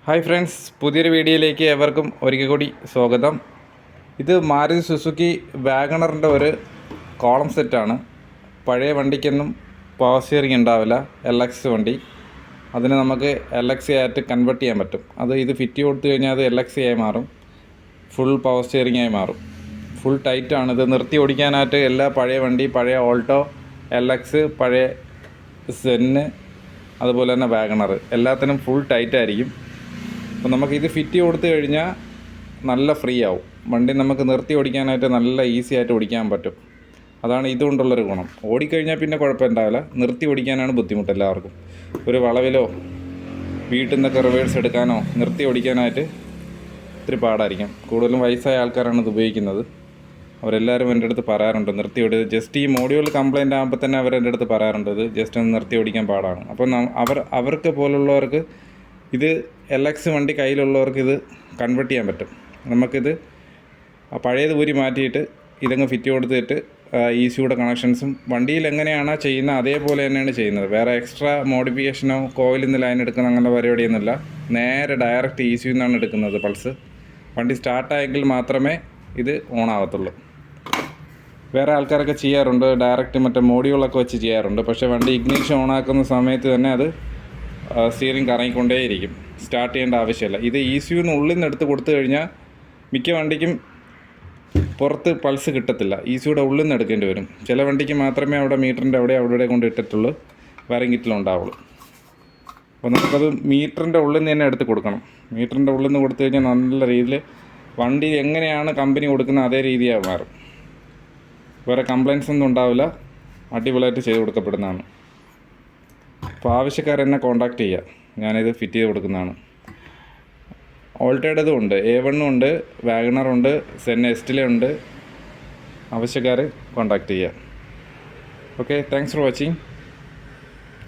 Hi friends, പുതിയൊരു വീഡിയോയിലേക്ക് ഏവർക്കും ഒരിക്കൽ കൂടി സ്വാഗതം. ഇത് മാരുതി സുസുക്കി വാഗണറിൻ്റെ ഒരു കോളം സെറ്റാണ്. പഴയ വണ്ടിക്കൊന്നും പവർ സ്റ്റിയറിംഗ് ഉണ്ടാവില്ല. LX വണ്ടി, അതിന് നമുക്ക് LX ആയിട്ട് കൺവേർട്ട് ചെയ്യാൻ പറ്റും. ഇത് ഫിറ്റ് കൊടുത്തു കഴിഞ്ഞാൽ അത് LX ആയി മാറും, ഫുൾ പവർ സ്റ്റിയറിംഗ് ആയി മാറും. ഫുൾ ടൈറ്റാണ്. ഇത് നിർത്തി ഓടിക്കാനായിട്ട് എല്ലാ പഴയ വണ്ടി, പഴയ ഓൾട്ടോ, LX, പഴയ സെന്ന്, അതുപോലെ തന്നെ വാഗണർ എല്ലാത്തിനും ഫുൾ ടൈറ്റായിരിക്കും. അപ്പോൾ നമുക്കിത് ഫിറ്റ് കൊടുത്തു കഴിഞ്ഞാൽ നല്ല ഫ്രീ ആവും. വണ്ടി നമുക്ക് നിർത്തി ഓടിക്കാനായിട്ട് നല്ല ഈസി ആയിട്ട് ഓടിക്കാൻ പറ്റും. അതാണ് ഇതുകൊണ്ടുള്ളൊരു ഗുണം. ഓടിക്കഴിഞ്ഞാൽ പിന്നെ കുഴപ്പമുണ്ടാവില്ല, നിർത്തി ഓടിക്കാനാണ് ബുദ്ധിമുട്ട് എല്ലാവർക്കും. ഒരു വളവിലോ വീട്ടിൽ നിന്നൊക്കെ റിവേഴ്സ് എടുക്കാനോ നിർത്തി ഓടിക്കാനായിട്ട് ഇത്തിരി പാടായിരിക്കും. കൂടുതലും വയസ്സായ ആൾക്കാരാണ് ഇത് ഉപയോഗിക്കുന്നത്. അവരെല്ലാവരും എൻ്റെ അടുത്ത് പറയാറുണ്ട്, നിർത്തി ഓടി ജസ്റ്റ് ഈ മോഡ്യൂൾ കംപ്ലയിൻ്റ് ആകുമ്പോൾ തന്നെ അവരെൻ്റെ അടുത്ത് പറയാറുണ്ട്, ഇത് ജസ്റ്റ് ഒന്ന് നിർത്തി ഓടിക്കാൻ പാടാണ്. അപ്പോൾ അവർക്ക് പോലുള്ളവർക്ക് ഇത് LX വണ്ടി കയ്യിലുള്ളവർക്ക് ഇത് കൺവേർട്ട് ചെയ്യാൻ പറ്റും. നമുക്കിത് പഴയത് ഊരി മാറ്റിയിട്ട് ഇതങ്ങ് ഫിറ്റ് കൊടുത്തിട്ട് ECUയുടെ കണക്ഷൻസും വണ്ടിയിൽ എങ്ങനെയാണോ ചെയ്യുന്നത് അതേപോലെ തന്നെയാണ് ചെയ്യുന്നത്. വേറെ എക്സ്ട്രാ മോഡിഫിക്കേഷനോ കോയിലിൽ നിന്ന് ലൈൻ എടുക്കുന്ന അങ്ങനെ പരിപാടിയൊന്നുമില്ല. നേരെ ഡയറക്റ്റ് ECU നിന്നാണ് എടുക്കുന്നത്. പൾസ് വണ്ടി സ്റ്റാർട്ടായെങ്കിൽ മാത്രമേ ഇത് ഓൺ ആവത്തുള്ളൂ. വേറെ ആൾക്കാരൊക്കെ ചെയ്യാറുണ്ട്, ഡയറക്റ്റ് മറ്റേ മോഡ്യൂളൊക്കെ വെച്ച് ചെയ്യാറുണ്ട്. പക്ഷേ വണ്ടി ഇഗ്നിഷൻ ഓണാക്കുന്ന സമയത്ത് തന്നെ അത് സ്റ്റിയറിംഗ് കറങ്ങിക്കൊണ്ടേയിരിക്കും, സ്റ്റാർട്ട് ചെയ്യേണ്ട ആവശ്യമില്ല. ഇത് ECU ഉള്ളിൽ നിന്ന് എടുത്ത് കൊടുത്തു കഴിഞ്ഞാൽ മിക്ക വണ്ടിക്കും പുറത്ത് പൾസ് കിട്ടത്തില്ല, ECUയുടെ ഉള്ളിൽ നിന്ന് എടുക്കേണ്ടി വരും. ചില വണ്ടിക്ക് മാത്രമേ അവിടെ മീറ്ററിൻ്റെ അവിടെ കൊണ്ട് ഇട്ടിട്ടുള്ളൂ, വയറിംഗ് കിറ്റിലുണ്ടാവുള്ളൂ. അപ്പോൾ നമുക്കത് മീറ്ററിൻ്റെ ഉള്ളിൽ നിന്ന് തന്നെ എടുത്ത് കൊടുക്കണം. മീറ്ററിൻ്റെ ഉള്ളിൽ നിന്ന് കൊടുത്തു കഴിഞ്ഞാൽ നല്ല രീതിയിൽ വണ്ടി എങ്ങനെയാണ് കമ്പനി കൊടുക്കുന്നത് അതേ രീതിയായി മാറും. വേറെ കംപ്ലയിൻസ് ഒന്നും ഉണ്ടാവില്ല, അടിപൊളിയായിട്ട് ചെയ്ത് കൊടുക്കപ്പെടുന്നതാണ്. അപ്പോൾ ആവശ്യക്കാരെന്നെ കോൺടാക്റ്റ് ചെയ്യുക, ഞാനിത് ഫിറ്റ് ചെയ്ത് കൊടുക്കുന്നതാണ്. ഓൾട്ടോയുടേതും ഉണ്ട്, A1 ഉണ്ട്, വാഗണറുണ്ട്, സെൻ എസ്റ്റിലെ ഉണ്ട്. ആവശ്യക്കാർ കോൺടാക്റ്റ് ചെയ്യുക. Okay, thanks for watching.